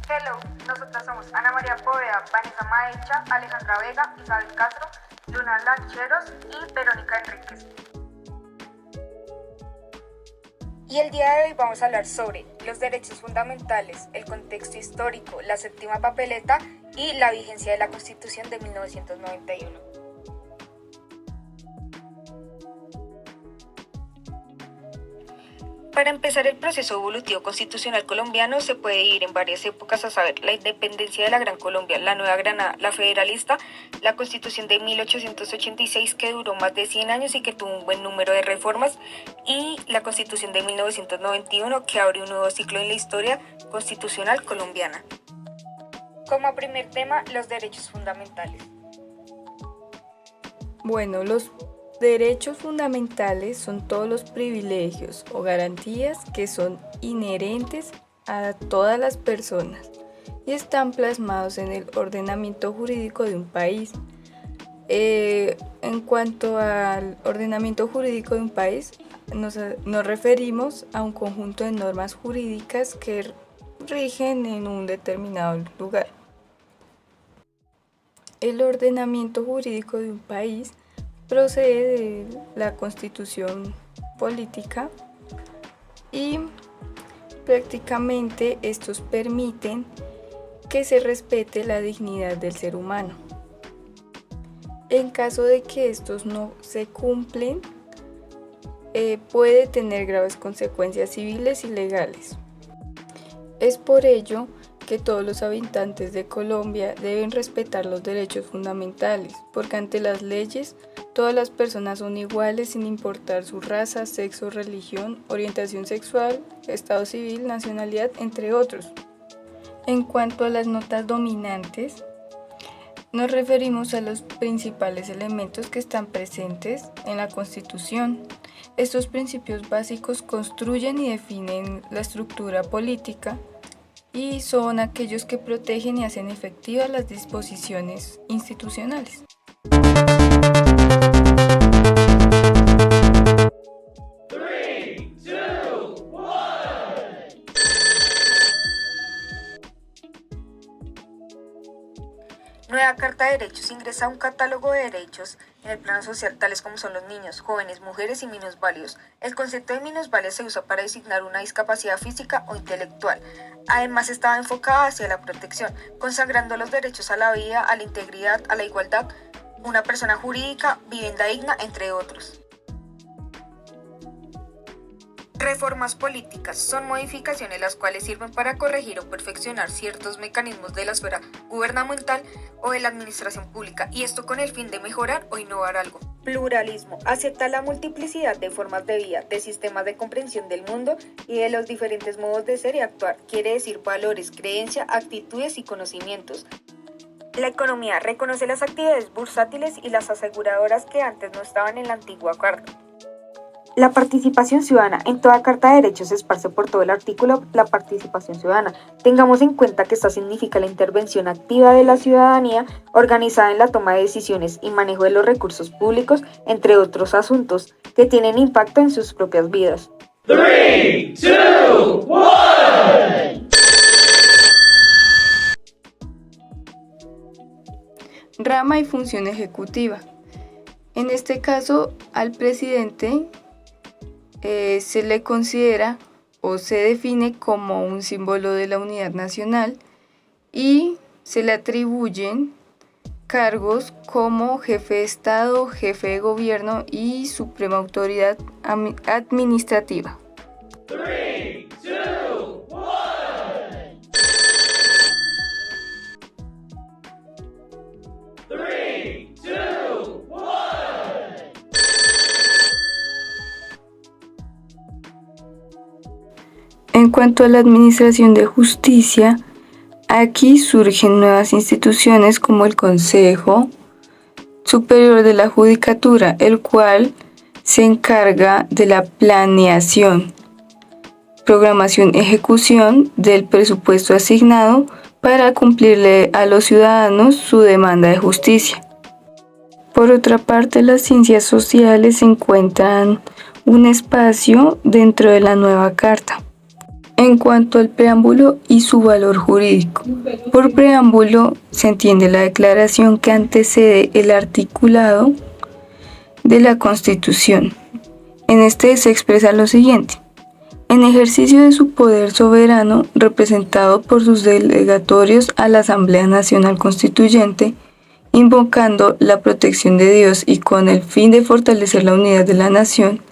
Hello, nosotras somos Ana María Poveda, Vanessa Maecha, Alejandra Vega, Isabel Castro, Luna Lancheros y Verónica Enríquez. Y el día de hoy vamos a hablar sobre los derechos fundamentales, el contexto histórico, la séptima papeleta y la vigencia de la Constitución de 1991. Para empezar el proceso evolutivo constitucional colombiano se puede dividir en varias épocas, a saber, la independencia de la Gran Colombia, la Nueva Granada, la federalista, la Constitución de 1886 que duró más de 100 años y que tuvo un buen número de reformas, y la Constitución de 1991 que abre un nuevo ciclo en la historia constitucional colombiana. Como primer tema, los derechos fundamentales. Bueno, los derechos fundamentales son todos los privilegios o garantías que son inherentes a todas las personas y están plasmados en el ordenamiento jurídico de un país. En cuanto al ordenamiento jurídico de un país, nos referimos a un conjunto de normas jurídicas que rigen en un determinado lugar. El ordenamiento jurídico de un país procede de la Constitución política y prácticamente estos permiten que se respete la dignidad del ser humano. En caso de que estos no se cumplen, puede tener graves consecuencias civiles y legales. Es por ello que todos los habitantes de Colombia deben respetar los derechos fundamentales, porque ante las leyes todas las personas son iguales sin importar su raza, sexo, religión, orientación sexual, estado civil, nacionalidad, entre otros. En cuanto a las notas dominantes, nos referimos a los principales elementos que están presentes en la Constitución. Estos principios básicos construyen y definen la estructura política y son aquellos que protegen y hacen efectivas las disposiciones institucionales. Nueva Carta de Derechos ingresa a un catálogo de derechos en el plano social, tales como son los niños, jóvenes, mujeres y minusválidos. El concepto de minusválido se usa para designar una discapacidad física o intelectual. Además, estaba enfocada hacia la protección, consagrando los derechos a la vida, a la integridad, a la igualdad, una persona jurídica, vivienda digna, entre otros. Reformas políticas son modificaciones las cuales sirven para corregir o perfeccionar ciertos mecanismos de la esfera gubernamental o de la administración pública, y esto con el fin de mejorar o innovar algo. Pluralismo acepta la multiplicidad de formas de vida, de sistemas de comprensión del mundo y de los diferentes modos de ser y actuar, quiere decir valores, creencias, actitudes y conocimientos. La economía reconoce las actividades bursátiles y las aseguradoras que antes no estaban en la antigua carta. La participación ciudadana. En toda Carta de Derechos se esparce por todo el artículo la participación ciudadana. Tengamos en cuenta que esta significa la intervención activa de la ciudadanía organizada en la toma de decisiones y manejo de los recursos públicos, entre otros asuntos que tienen impacto en sus propias vidas. 3, 2, 1. Rama y función ejecutiva. En este caso, al presidente se le considera o se define como un símbolo de la unidad nacional y se le atribuyen cargos como jefe de Estado, jefe de gobierno y suprema autoridad administrativa. 3, 2, 1. En cuanto a la administración de justicia, aquí surgen nuevas instituciones como el Consejo Superior de la Judicatura, el cual se encarga de la planeación, programación, ejecución del presupuesto asignado para cumplirle a los ciudadanos su demanda de justicia. Por otra parte, las ciencias sociales encuentran un espacio dentro de la nueva carta. En cuanto al preámbulo y su valor jurídico, por preámbulo se entiende la declaración que antecede el articulado de la Constitución. En este se expresa lo siguiente: en ejercicio de su poder soberano, representado por sus delegatorios a la Asamblea Nacional Constituyente, invocando la protección de Dios y con el fin de fortalecer la unidad de la nación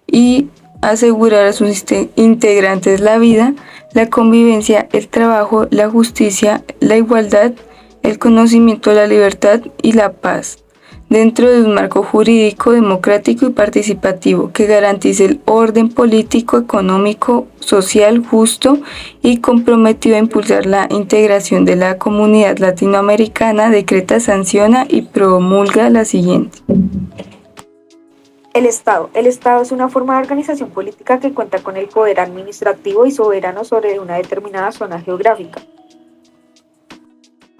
y asegurar a sus integrantes la vida, la convivencia, el trabajo, la justicia, la igualdad, el conocimiento, la libertad y la paz, dentro de un marco jurídico, democrático y participativo que garantice el orden político, económico, social, justo y comprometido a impulsar la integración de la comunidad latinoamericana, decreta, sanciona y promulga la siguiente. El Estado. El Estado es una forma de organización política que cuenta con el poder administrativo y soberano sobre una determinada zona geográfica.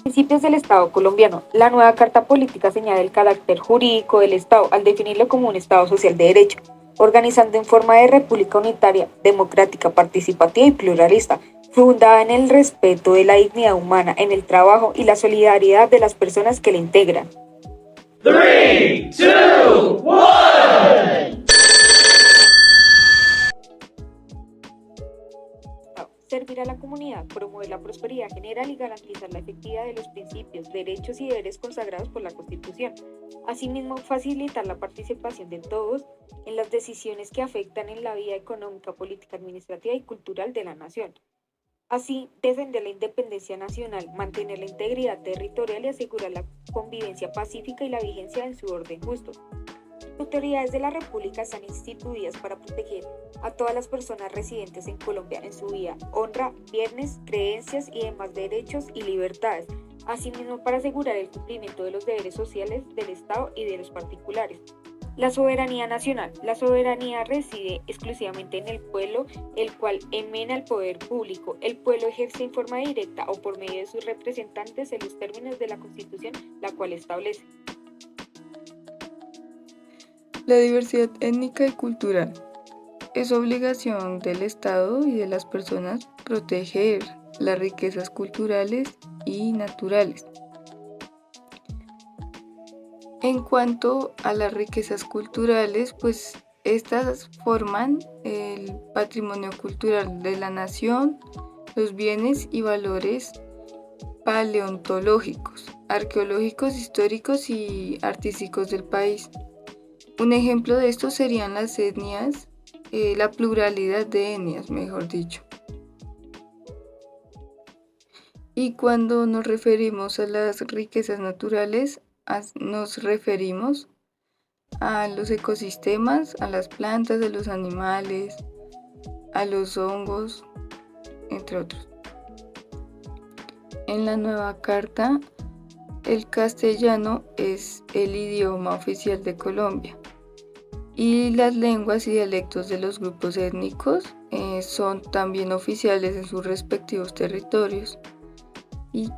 Principios del Estado colombiano. La nueva Carta Política señala el carácter jurídico del Estado al definirlo como un Estado social de derecho, organizando en forma de república unitaria, democrática, participativa y pluralista, fundada en el respeto de la dignidad humana, en el trabajo y la solidaridad de las personas que la integran. 3, 2, 1. Servir a la comunidad, promover la prosperidad general y garantizar la efectividad de los principios, derechos y deberes consagrados por la Constitución. Asimismo, facilitar la participación de todos en las decisiones que afectan en la vida económica, política, administrativa y cultural de la nación. Así, defender la independencia nacional, mantener la integridad territorial y asegurar la convivencia pacífica y la vigencia en su orden justo. Las autoridades de la República están instituidas para proteger a todas las personas residentes en Colombia en su vida, honra, bienes, creencias y demás derechos y libertades, asimismo para asegurar el cumplimiento de los deberes sociales del Estado y de los particulares. La soberanía nacional. La soberanía reside exclusivamente en el pueblo, el cual emana el poder público. El pueblo ejerce en forma directa o por medio de sus representantes en los términos de la Constitución, la cual establece. La diversidad étnica y cultural. Es obligación del Estado y de las personas proteger las riquezas culturales y naturales. En cuanto a las riquezas culturales, pues estas forman el patrimonio cultural de la nación, los bienes y valores paleontológicos, arqueológicos, históricos y artísticos del país. Un ejemplo de esto serían las etnias, la pluralidad de etnias, mejor dicho. Y cuando nos referimos a las riquezas naturales, nos referimos a los ecosistemas, a las plantas, a los animales, a los hongos, entre otros. En la nueva carta, el castellano es el idioma oficial de Colombia y las lenguas y dialectos de los grupos étnicos son también oficiales en sus respectivos territorios y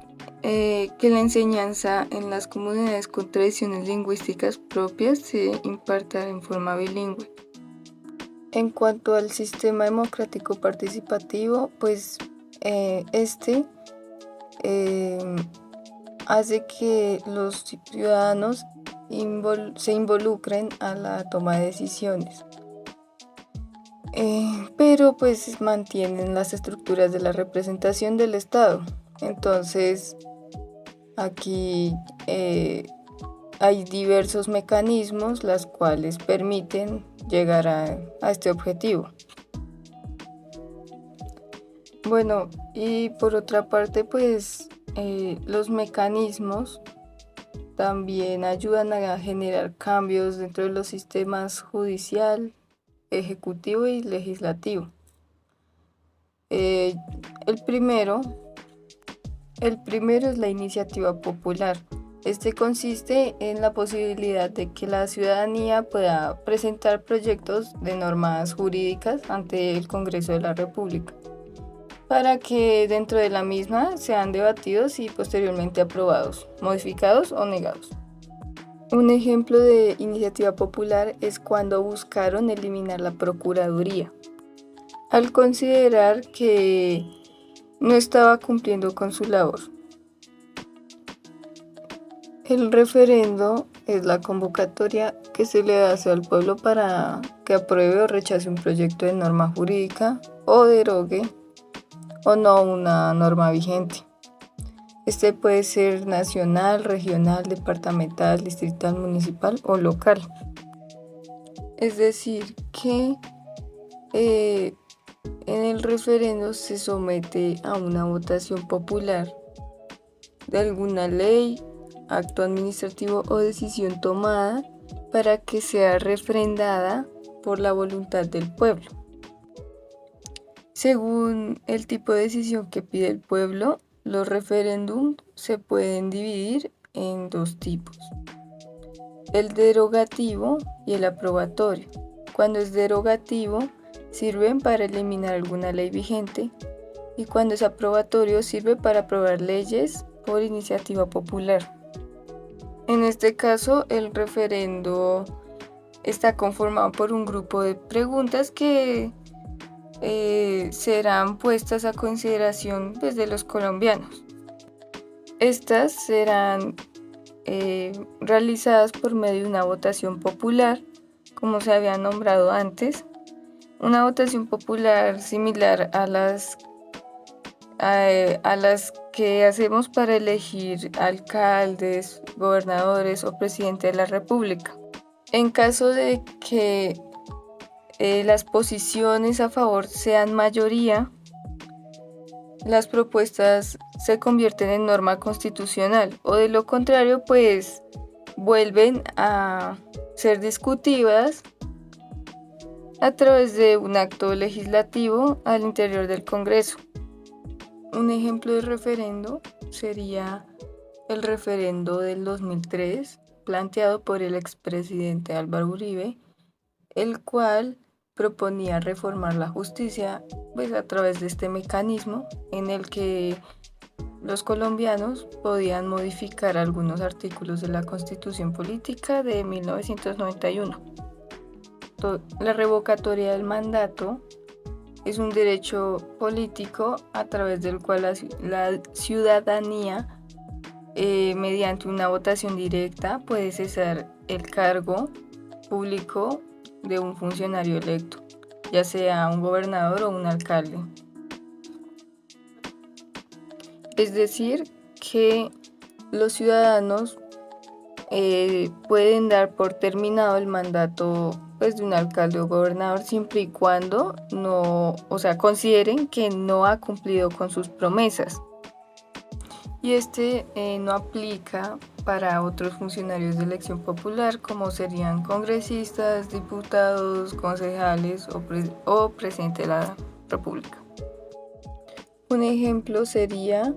que la enseñanza en las comunidades con tradiciones lingüísticas propias se imparta en forma bilingüe. En cuanto al sistema democrático participativo, pues hace que los ciudadanos se involucren a la toma de decisiones, pero pues mantienen las estructuras de la representación del Estado. Entonces, aquí hay diversos mecanismos los cuales permiten llegar a este objetivo. Bueno, y por otra parte, pues los mecanismos también ayudan a generar cambios dentro de los sistemas judicial, ejecutivo y legislativo. El primero es la iniciativa popular. Este consiste en la posibilidad de que la ciudadanía pueda presentar proyectos de normas jurídicas ante el Congreso de la República, para que dentro de la misma sean debatidos y posteriormente aprobados, modificados o negados. Un ejemplo de iniciativa popular es cuando buscaron eliminar la Procuraduría. al considerar que no estaba cumpliendo con su labor. El referendo es la convocatoria que se le hace al pueblo para que apruebe o rechace un proyecto de norma jurídica o derogue o no una norma vigente. Este puede ser nacional, regional, departamental, distrital, municipal o local. Es decir, que en el referendo se somete a una votación popular de alguna ley, acto administrativo o decisión tomada para que sea refrendada por la voluntad del pueblo. Según el tipo de decisión que pide el pueblo, los referéndums se pueden dividir en dos tipos: el derogativo y el aprobatorio. Cuando es derogativo, sirven para eliminar alguna ley vigente, y cuando es aprobatorio, sirve para aprobar leyes por iniciativa popular. En este caso, el referendo está conformado por un grupo de preguntas que serán puestas a consideración de los colombianos. Estas serán realizadas por medio de una votación popular, como se había nombrado antes, una votación popular similar a las que hacemos para elegir alcaldes, gobernadores o presidente de la República. En caso de que las posiciones a favor sean mayoría, las propuestas se convierten en norma constitucional, o de lo contrario, pues vuelven a ser discutidas a través de un acto legislativo al interior del Congreso. Un ejemplo de referendo sería el referendo del 2003, planteado por el expresidente Álvaro Uribe, el cual proponía reformar la justicia a través de este mecanismo en el que los colombianos podían modificar algunos artículos de la Constitución Política de 1991. La revocatoria del mandato es un derecho político a través del cual la ciudadanía, mediante una votación directa, puede cesar el cargo público de un funcionario electo, ya sea un gobernador o un alcalde. Es decir, que los ciudadanos pueden dar por terminado el mandato de un alcalde o gobernador siempre y cuando consideren que no ha cumplido con sus promesas. Y no aplica para otros funcionarios de elección popular, como serían congresistas, diputados, concejales o presidente de la República. Un ejemplo sería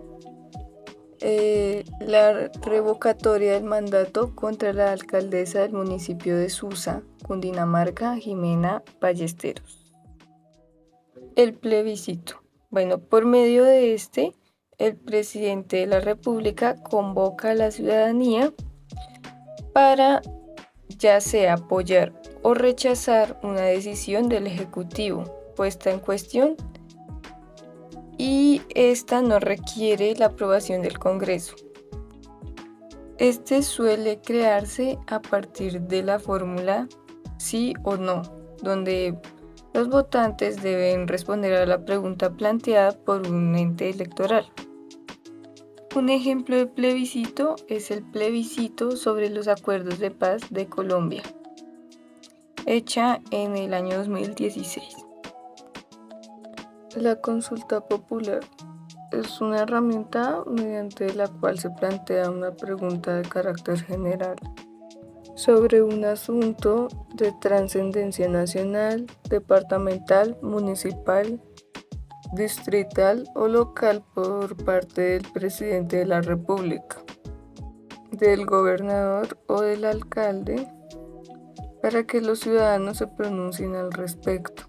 la revocatoria del mandato contra la alcaldesa del municipio de Susa, Cundinamarca, Jimena Ballesteros. El plebiscito. Por medio de el presidente de la República convoca a la ciudadanía para ya sea apoyar o rechazar una decisión del Ejecutivo puesta en cuestión, y esta no requiere la aprobación del Congreso. Suele crearse a partir de la fórmula sí o no, donde los votantes deben responder a la pregunta planteada por un ente electoral. Un ejemplo de plebiscito es el plebiscito sobre los acuerdos de paz de Colombia, hecha en el año 2016. La consulta popular es una herramienta mediante la cual se plantea una pregunta de carácter general sobre un asunto de trascendencia nacional, departamental, municipal, distrital o local por parte del presidente de la República, del gobernador o del alcalde, para que los ciudadanos se pronuncien al respecto.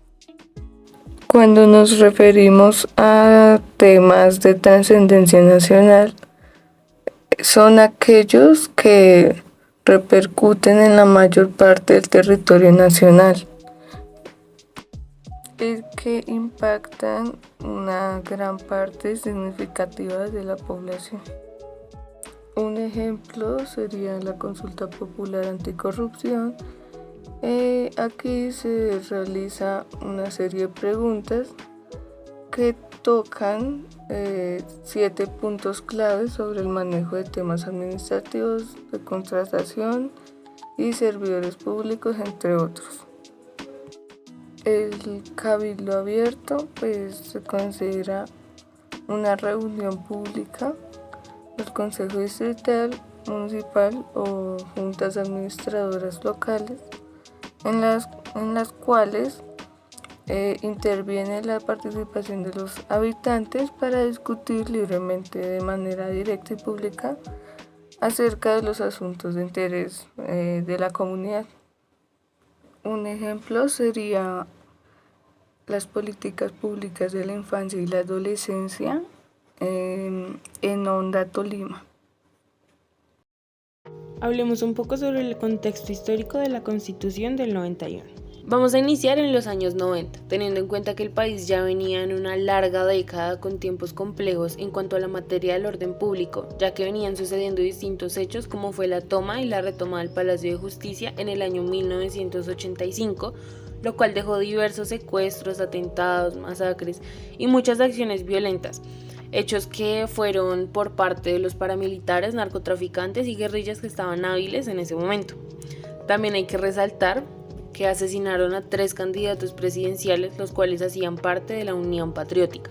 Cuando nos referimos a temas de trascendencia nacional, son aquellos que repercuten en la mayor parte del territorio nacional. es que impactan una gran parte significativa de la población. Un ejemplo sería la consulta popular anticorrupción. Aquí se realiza una serie de preguntas que tocan 7 puntos claves sobre el manejo de temas administrativos, de contratación y servidores públicos, entre otros. El cabildo abierto se considera una reunión pública del Consejo Distrital, Municipal o juntas administradoras locales en las cuales interviene la participación de los habitantes para discutir libremente de manera directa y pública acerca de los asuntos de interés de la comunidad. Un ejemplo sería las políticas públicas de la infancia y la adolescencia en Onda, Tolima. Hablemos un poco sobre el contexto histórico de la Constitución del 91. Vamos a iniciar en los años 90, teniendo en cuenta que el país ya venía en una larga década con tiempos complejos en cuanto a la materia del orden público, ya que venían sucediendo distintos hechos como fue la toma y la retoma del Palacio de Justicia en el año 1985, lo cual dejó diversos secuestros, atentados, masacres y muchas acciones violentas, hechos que fueron por parte de los paramilitares, narcotraficantes y guerrillas que estaban hábiles en ese momento. También hay que resaltar que asesinaron a 3 candidatos presidenciales, los cuales hacían parte de la Unión Patriótica.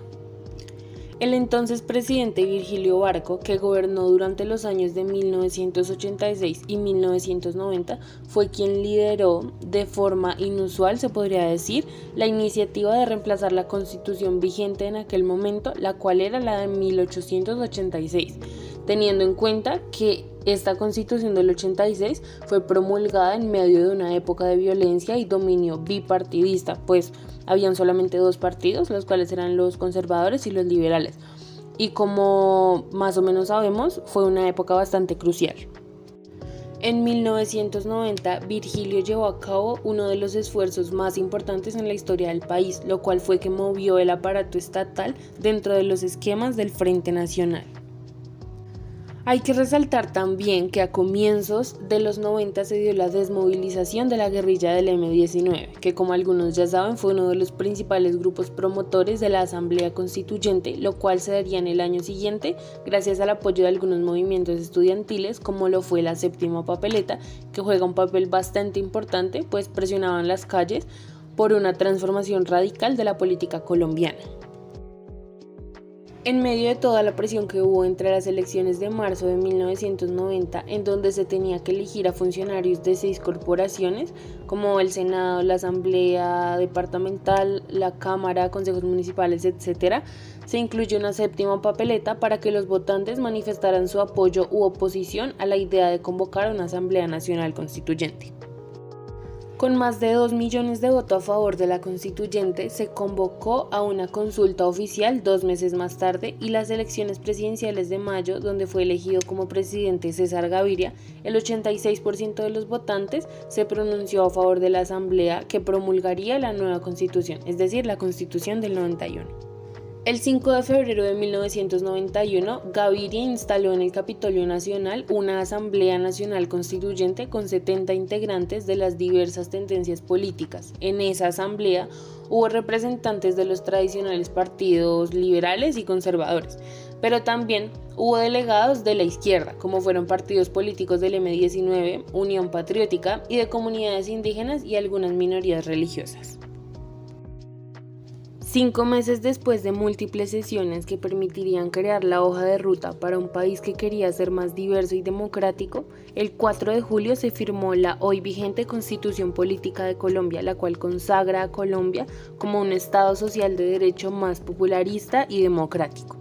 El entonces presidente Virgilio Barco, que gobernó durante los años de 1986 y 1990, fue quien lideró de forma inusual, se podría decir, la iniciativa de reemplazar la constitución vigente en aquel momento, la cual era la de 1886, teniendo en cuenta que esta constitución del 86 fue promulgada en medio de una época de violencia y dominio bipartidista, pues habían solamente 2 partidos, los cuales eran los conservadores y los liberales. Y como más o menos sabemos, fue una época bastante crucial. En 1990, Virgilio llevó a cabo uno de los esfuerzos más importantes en la historia del país, lo cual fue que movió el aparato estatal dentro de los esquemas del Frente Nacional. Hay que resaltar también que a comienzos de los 90 se dio la desmovilización de la guerrilla del M-19, que como algunos ya saben fue uno de los principales grupos promotores de la Asamblea Constituyente, lo cual se daría en el año siguiente gracias al apoyo de algunos movimientos estudiantiles como lo fue la Séptima Papeleta, que juega un papel bastante importante, pues presionaban las calles por una transformación radical de la política colombiana. En medio de toda la presión que hubo entre las elecciones de marzo de 1990, en donde se tenía que elegir a funcionarios de 6 corporaciones, como el Senado, la Asamblea Departamental, la Cámara, consejos municipales, etc., se incluyó una 7ª papeleta para que los votantes manifestaran su apoyo u oposición a la idea de convocar una Asamblea Nacional Constituyente. Con más de 2 millones de votos a favor de la constituyente, se convocó a una consulta oficial 2 meses más tarde y las elecciones presidenciales de mayo, donde fue elegido como presidente César Gaviria, el 86% de los votantes se pronunció a favor de la asamblea que promulgaría la nueva constitución, es decir, la constitución del 91. El 5 de febrero de 1991, Gaviria instaló en el Capitolio Nacional una Asamblea Nacional Constituyente con 70 integrantes de las diversas tendencias políticas. En esa asamblea hubo representantes de los tradicionales partidos liberales y conservadores, pero también hubo delegados de la izquierda, como fueron partidos políticos del M-19, Unión Patriótica y de comunidades indígenas y algunas minorías religiosas. 5 meses después de múltiples sesiones que permitirían crear la hoja de ruta para un país que quería ser más diverso y democrático, el 4 de julio se firmó la hoy vigente Constitución Política de Colombia, la cual consagra a Colombia como un Estado social de derecho más popularista y democrático.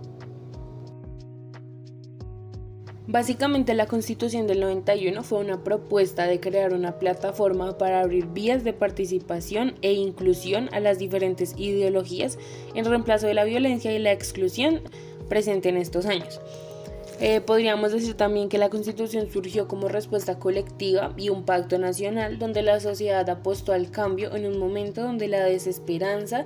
Básicamente la Constitución del 91 fue una propuesta de crear una plataforma para abrir vías de participación e inclusión a las diferentes ideologías en reemplazo de la violencia y la exclusión presente en estos años. Podríamos decir también que la Constitución surgió como respuesta colectiva y un pacto nacional donde la sociedad apostó al cambio en un momento donde la desesperanza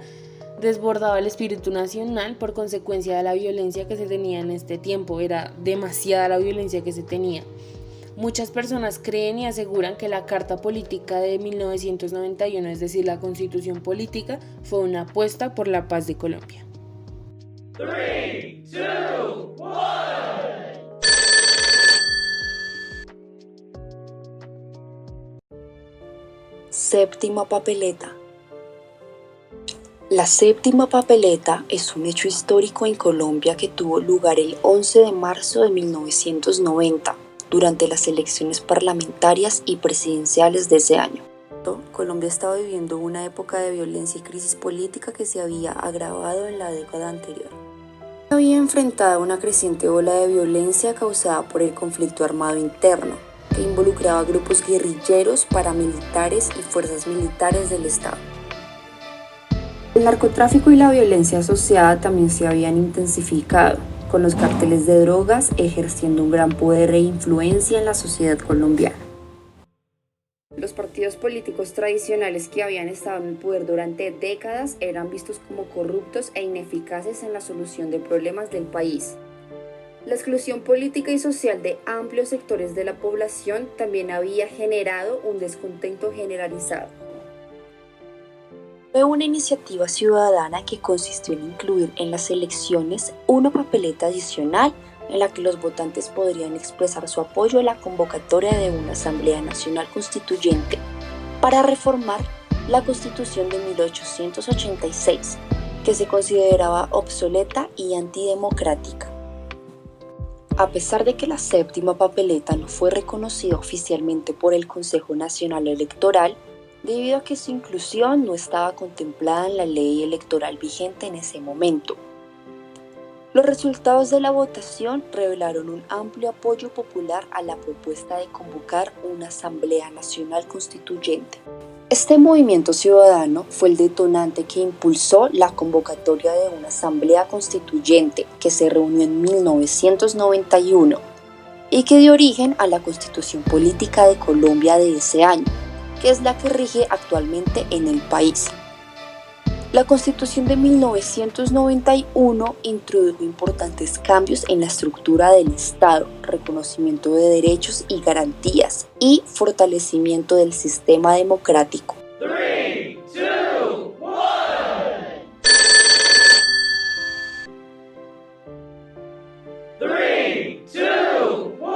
desbordaba el espíritu nacional por consecuencia de la violencia que se tenía en este tiempo. Era demasiada la violencia que se tenía. Muchas personas creen y aseguran que la Carta Política de 1991, es decir, la Constitución Política, fue una apuesta por la paz de Colombia. 3, 2, 1. Séptima papeleta. La séptima papeleta es un hecho histórico en Colombia que tuvo lugar el 11 de marzo de 1990, durante las elecciones parlamentarias y presidenciales de ese año. Colombia estaba viviendo una época de violencia y crisis política que se había agravado en la década anterior. Había enfrentado una creciente ola de violencia causada por el conflicto armado interno, que involucraba grupos guerrilleros, paramilitares y fuerzas militares del Estado. El narcotráfico y la violencia asociada también se habían intensificado, con los cárteles de drogas ejerciendo un gran poder e influencia en la sociedad colombiana. Los partidos políticos tradicionales que habían estado en el poder durante décadas eran vistos como corruptos e ineficaces en la solución de problemas del país. La exclusión política y social de amplios sectores de la población también había generado un descontento generalizado. Fue una iniciativa ciudadana que consistió en incluir en las elecciones una papeleta adicional en la que los votantes podrían expresar su apoyo a la convocatoria de una Asamblea Nacional Constituyente para reformar la Constitución de 1886, que se consideraba obsoleta y antidemocrática. A pesar de que la séptima papeleta no fue reconocida oficialmente por el Consejo Nacional Electoral, debido a que su inclusión no estaba contemplada en la ley electoral vigente en ese momento. Los resultados de la votación revelaron un amplio apoyo popular a la propuesta de convocar una Asamblea Nacional Constituyente. Este movimiento ciudadano fue el detonante que impulsó la convocatoria de una Asamblea Constituyente que se reunió en 1991 y que dio origen a la Constitución Política de Colombia de ese año, que es la que rige actualmente en el país. La Constitución de 1991 introdujo importantes cambios en la estructura del Estado, reconocimiento de derechos y garantías y fortalecimiento del sistema democrático. 3, 2, 1. 3, 2, 1.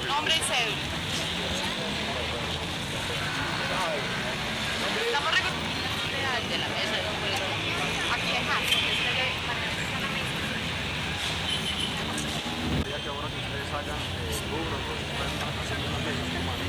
Nombre y cédula. Estamos de la mesa, no puedo. Aquí dejar, Que ahora que ustedes hagan rubros, pues están haciendo una ley humana.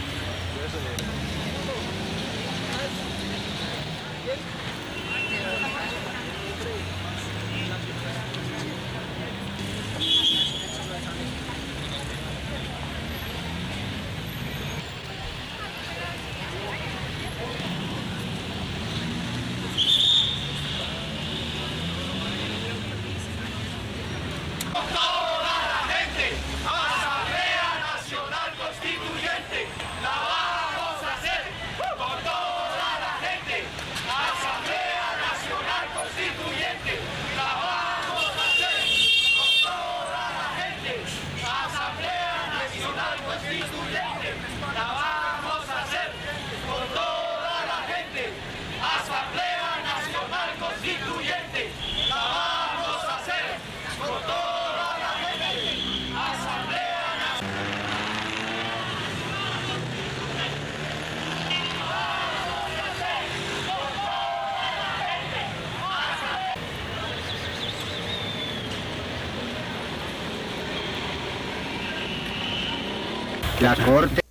La Corte.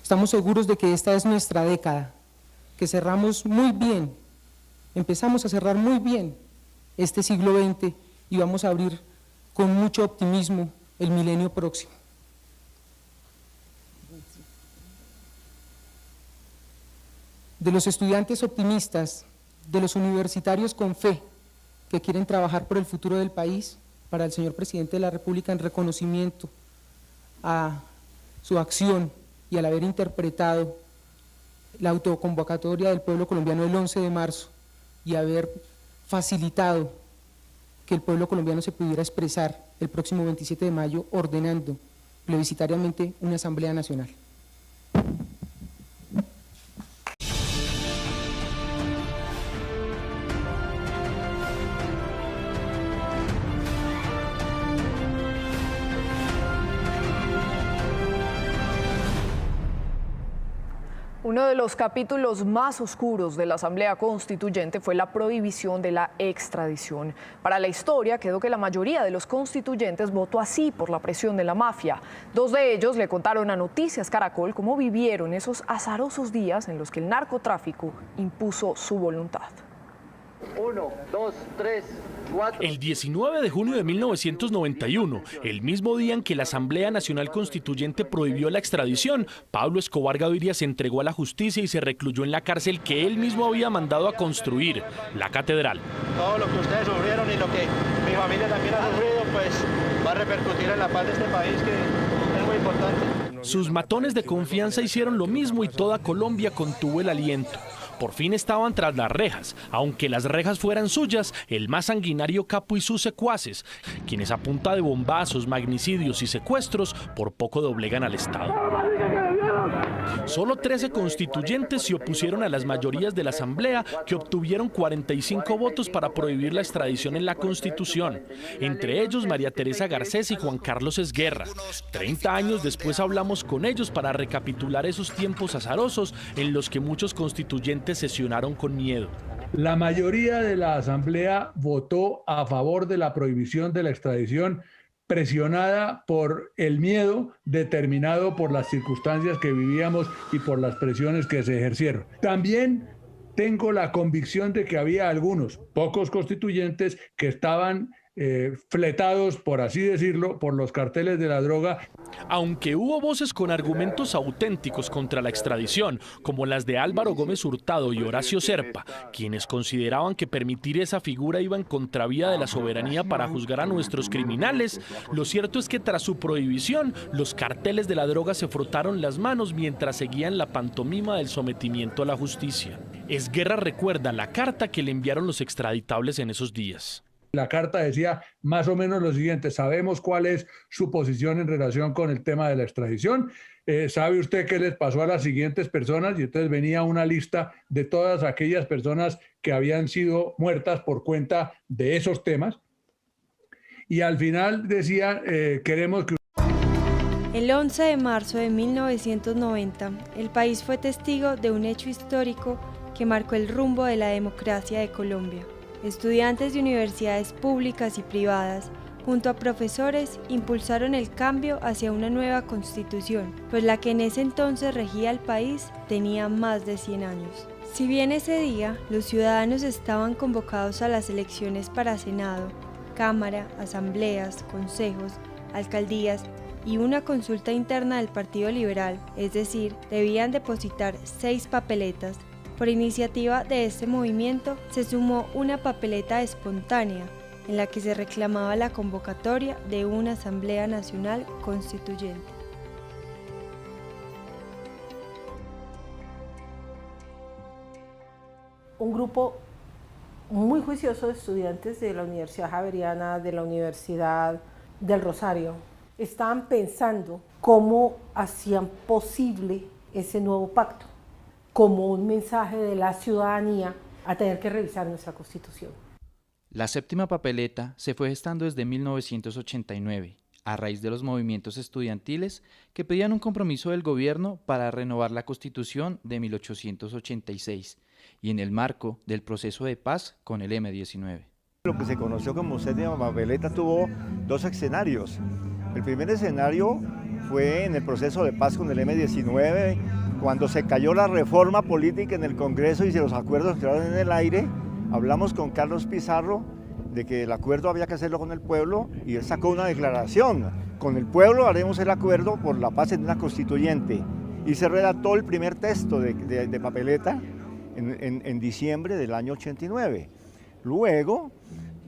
Estamos seguros de que esta es nuestra década, que cerramos muy bien, empezamos a cerrar muy bien este siglo XX y vamos a abrir con mucho optimismo el milenio próximo. De los estudiantes optimistas, de los universitarios con fe, que quieren trabajar por el futuro del país, para el señor Presidente de la República en reconocimiento a su acción y al haber interpretado la autoconvocatoria del pueblo colombiano el 11 de marzo y haber facilitado que el pueblo colombiano se pudiera expresar el próximo 27 de mayo ordenando plebiscitariamente una Asamblea Nacional. Uno de los capítulos más oscuros de la Asamblea Constituyente fue la prohibición de la extradición. Para la historia quedó que la mayoría de los constituyentes votó así por la presión de la mafia. Dos de ellos le contaron a Noticias Caracol cómo vivieron esos azarosos días en los que el narcotráfico impuso su voluntad. 1, 2, 3, 4. El 19 de junio de 1991, el mismo día en que la Asamblea Nacional Constituyente prohibió la extradición, Pablo Escobar Gaviria se entregó a la justicia y se recluyó en la cárcel que él mismo había mandado a construir, la catedral. Todo lo que ustedes sufrieron y lo que mi familia también ha sufrido, pues va a repercutir en la paz de este país, que es muy importante. Sus matones de confianza hicieron lo mismo y toda Colombia contuvo el aliento. Por fin estaban tras las rejas, aunque las rejas fueran suyas, el más sanguinario capo y sus secuaces, quienes a punta de bombazos, magnicidios y secuestros por poco doblegan al Estado. Solo 13 constituyentes se opusieron a las mayorías de la Asamblea, que obtuvieron 45 votos para prohibir la extradición en la Constitución, entre ellos María Teresa Garcés y Juan Carlos Esguerra. 30 años después hablamos con ellos para recapitular esos tiempos azarosos en los que muchos constituyentes sesionaron con miedo. La mayoría de la Asamblea votó a favor de la prohibición de la extradición, presionada por el miedo determinado por las circunstancias que vivíamos y por las presiones que se ejercieron. También tengo la convicción de que había algunos, pocos constituyentes, que estaban fletados, por así decirlo, por los carteles de la droga. Aunque hubo voces con argumentos auténticos contra la extradición, como las de Álvaro Gómez Hurtado y Horacio Serpa, quienes consideraban que permitir esa figura iba en contravía de la soberanía para juzgar a nuestros criminales, lo cierto es que tras su prohibición, los carteles de la droga se frotaron las manos mientras seguían la pantomima del sometimiento a la justicia. Esguerra recuerda la carta que le enviaron los extraditables en esos días. La carta decía más o menos lo siguiente: sabemos cuál es su posición en relación con el tema de la extradición, ¿sabe usted qué les pasó a las siguientes personas? Y entonces venía una lista de todas aquellas personas que habían sido muertas por cuenta de esos temas, y al final decía, queremos que... El 11 de marzo de 1990, el país fue testigo de un hecho histórico que marcó el rumbo de la democracia de Colombia. Estudiantes de universidades públicas y privadas, junto a profesores, impulsaron el cambio hacia una nueva constitución, pues la que en ese entonces regía el país tenía más de 100 años. Si bien ese día los ciudadanos estaban convocados a las elecciones para Senado, Cámara, asambleas, consejos, alcaldías y una consulta interna del Partido Liberal, es decir, debían depositar 6 papeletas. Por iniciativa de este movimiento se sumó una papeleta espontánea, en la que se reclamaba la convocatoria de una Asamblea Nacional Constituyente. Un grupo muy juicioso de estudiantes de la Universidad Javeriana, de la Universidad del Rosario, estaban pensando cómo hacían posible ese nuevo pacto, como un mensaje de la ciudadanía a tener que revisar nuestra Constitución. La séptima papeleta se fue gestando desde 1989, a raíz de los movimientos estudiantiles que pedían un compromiso del gobierno para renovar la Constitución de 1886 y en el marco del proceso de paz con el M-19. Lo que se conoció como séptima papeleta tuvo dos escenarios. El primer escenario fue en el proceso de paz con el M-19, cuando se cayó la reforma política en el Congreso y los acuerdos quedaron en el aire. Hablamos con Carlos Pizarro de que el acuerdo había que hacerlo con el pueblo y él sacó una declaración: con el pueblo haremos el acuerdo por la paz en una constituyente. Y se redactó el primer texto de papeleta en diciembre del año 89. Luego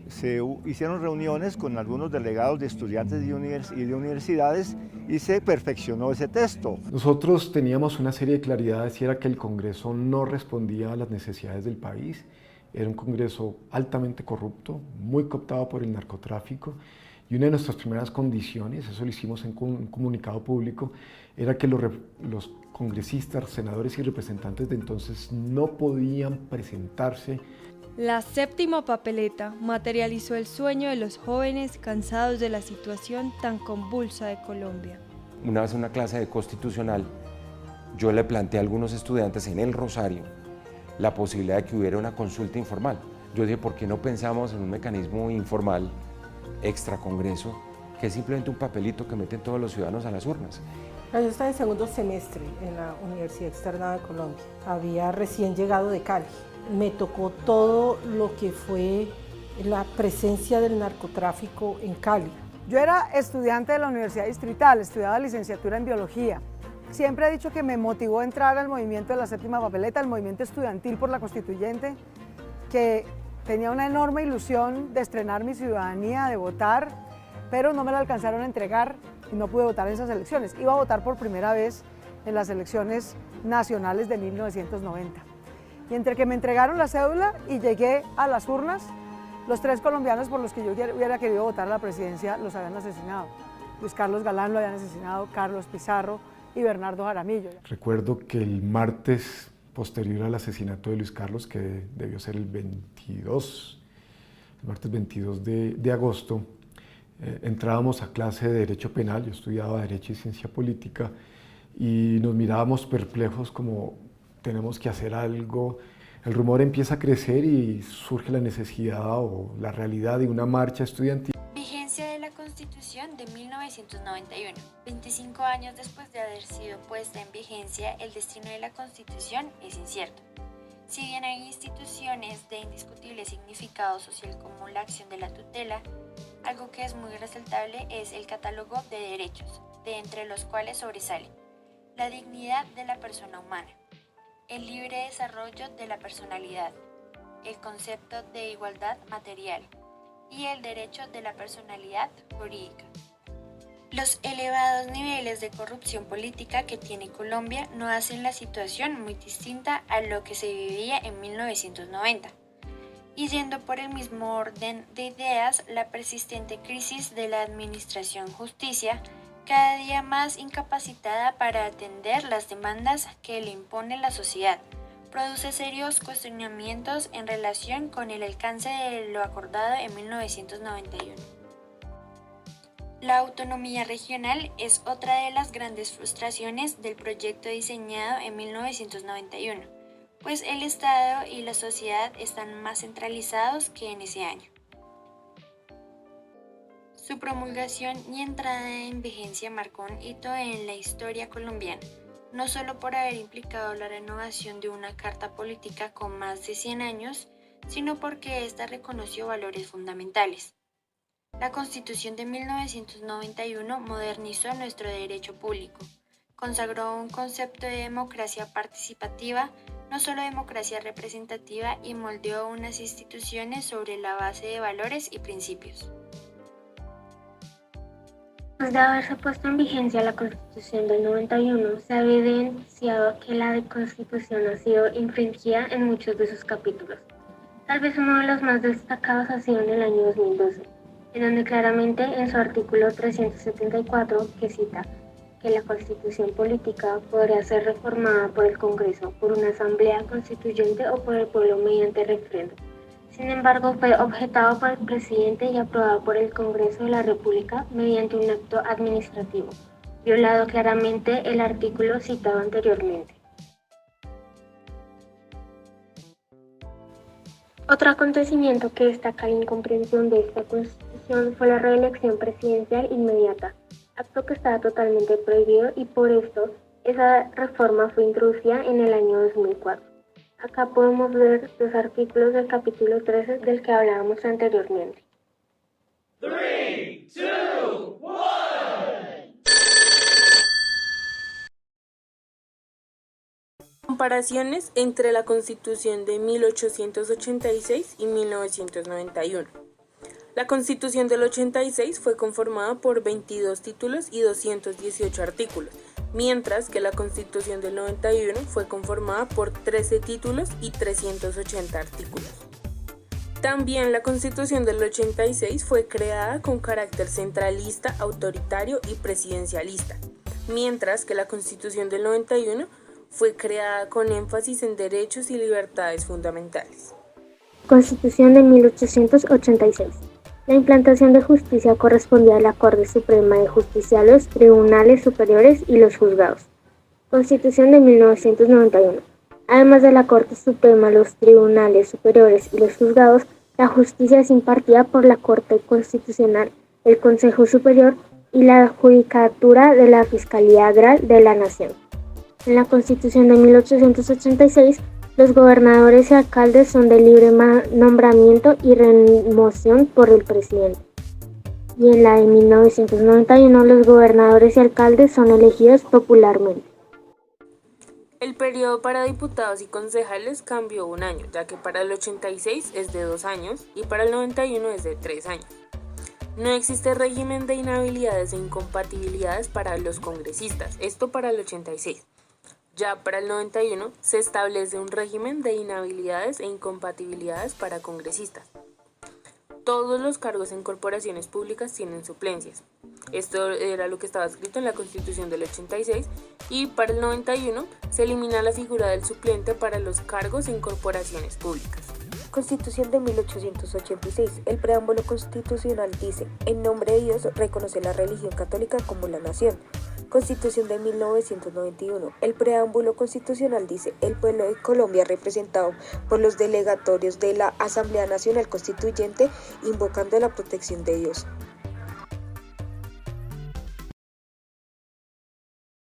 se hicieron reuniones con algunos delegados de estudiantes y de universidades y se perfeccionó ese texto. Nosotros teníamos una serie de claridades y era que el Congreso no respondía a las necesidades del país. Era un Congreso altamente corrupto, muy cooptado por el narcotráfico, y una de nuestras primeras condiciones, eso lo hicimos en un comunicado público, era que los congresistas, senadores y representantes de entonces no podían presentarse. La séptima papeleta materializó el sueño de los jóvenes cansados de la situación tan convulsa de Colombia. Una vez en una clase de constitucional, yo le planteé a algunos estudiantes en el Rosario la posibilidad de que hubiera una consulta informal. Yo dije, ¿por qué no pensamos en un mecanismo informal, extra Congreso, que es simplemente un papelito que meten todos los ciudadanos a las urnas? Yo estaba en segundo semestre en la Universidad Externa de Colombia. Había recién llegado de Cali. Me tocó todo lo que fue la presencia del narcotráfico en Cali. Yo era estudiante de la Universidad Distrital, estudiaba licenciatura en Biología. Siempre he dicho que me motivó a entrar al movimiento de la séptima papeleta, el movimiento estudiantil por la Constituyente, que tenía una enorme ilusión de estrenar mi ciudadanía, de votar, pero no me la alcanzaron a entregar y no pude votar en esas elecciones. Iba a votar por primera vez en las elecciones nacionales de 1990. Y entre que me entregaron la cédula y llegué a las urnas, los tres colombianos por los que yo hubiera querido votar a la presidencia los habían asesinado. Luis Carlos Galán lo habían asesinado, Carlos Pizarro y Bernardo Jaramillo. Recuerdo que el martes posterior al asesinato de Luis Carlos, que debió ser el martes 22 de agosto, entrábamos a clase de Derecho Penal, yo estudiaba Derecho y Ciencia Política, y nos mirábamos perplejos como tenemos que hacer algo. El rumor empieza a crecer y surge la necesidad o la realidad de una marcha estudiantil. Vigencia de la Constitución de 1991. 25 años después de haber sido puesta en vigencia, el destino de la Constitución es incierto. Si bien hay instituciones de indiscutible significado social como la acción de la tutela, algo que es muy resaltable es el catálogo de derechos, de entre los cuales sobresale la dignidad de la persona humana, el libre desarrollo de la personalidad, el concepto de igualdad material y el derecho de la personalidad jurídica. Los elevados niveles de corrupción política que tiene Colombia no hacen la situación muy distinta a lo que se vivía en 1990. Y yendo por el mismo orden de ideas, la persistente crisis de la administración justicia, cada día más incapacitada para atender las demandas que le impone la sociedad, produce serios cuestionamientos en relación con el alcance de lo acordado en 1991. La autonomía regional es otra de las grandes frustraciones del proyecto diseñado en 1991, pues el Estado y la sociedad están más centralizados que en ese año. Su promulgación y entrada en vigencia marcó un hito en la historia colombiana, no solo por haber implicado la renovación de una carta política con más de 100 años, sino porque ésta reconoció valores fundamentales. La Constitución de 1991 modernizó nuestro derecho público, consagró un concepto de democracia participativa, no solo democracia representativa, y moldeó unas instituciones sobre la base de valores y principios. Después de haberse puesto en vigencia la Constitución del 91, se ha evidenciado que la Constitución ha sido infringida en muchos de sus capítulos. Tal vez uno de los más destacados ha sido en el año 2012, en donde claramente en su artículo 374, que cita que la Constitución política podría ser reformada por el Congreso, por una asamblea constituyente o por el pueblo mediante referéndum. Sin embargo, fue objetado por el presidente y aprobado por el Congreso de la República mediante un acto administrativo, violado claramente el artículo citado anteriormente. Otro acontecimiento que destaca la incomprensión de esta Constitución fue la reelección presidencial inmediata, acto que estaba totalmente prohibido, y por esto esa reforma fue introducida en el año 2004. Acá podemos ver los artículos del capítulo 13 del que hablábamos anteriormente. 3, 2, 1. Comparaciones entre la Constitución de 1886 y 1991. La Constitución del 86 fue conformada por 22 títulos y 218 artículos, mientras que la Constitución del 91 fue conformada por 13 títulos y 380 artículos. También la Constitución del 86 fue creada con carácter centralista, autoritario y presidencialista, mientras que la Constitución del 91 fue creada con énfasis en derechos y libertades fundamentales. Constitución de 1886. La implantación de justicia correspondía a la Corte Suprema de Justicia, a los tribunales superiores y los juzgados. Constitución de 1991. Además de la Corte Suprema, los tribunales superiores y los juzgados, la justicia es impartida por la Corte Constitucional, el Consejo Superior y la Judicatura de la Fiscalía General de la Nación. En la Constitución de 1886, los gobernadores y alcaldes son de libre nombramiento y remoción por el presidente. Y en la de 1991, los gobernadores y alcaldes son elegidos popularmente. El periodo para diputados y concejales cambió un año, ya que para el 86 es de 2 años y para el 91 es de 3 años. No existe régimen de inhabilidades e incompatibilidades para los congresistas, esto para el 86. Ya para el 91 se establece un régimen de inhabilidades e incompatibilidades para congresistas. Todos los cargos en corporaciones públicas tienen suplencias. Esto era lo que estaba escrito en la Constitución del 86, y para el 91 se elimina la figura del suplente para los cargos en corporaciones públicas. Constitución de 1886. El preámbulo constitucional dice: en nombre de Dios reconoce la religión católica como la nación. Constitución de 1991. El preámbulo constitucional dice: el pueblo de Colombia, representado por los delegatorios de la Asamblea Nacional Constituyente, invocando la protección de Dios.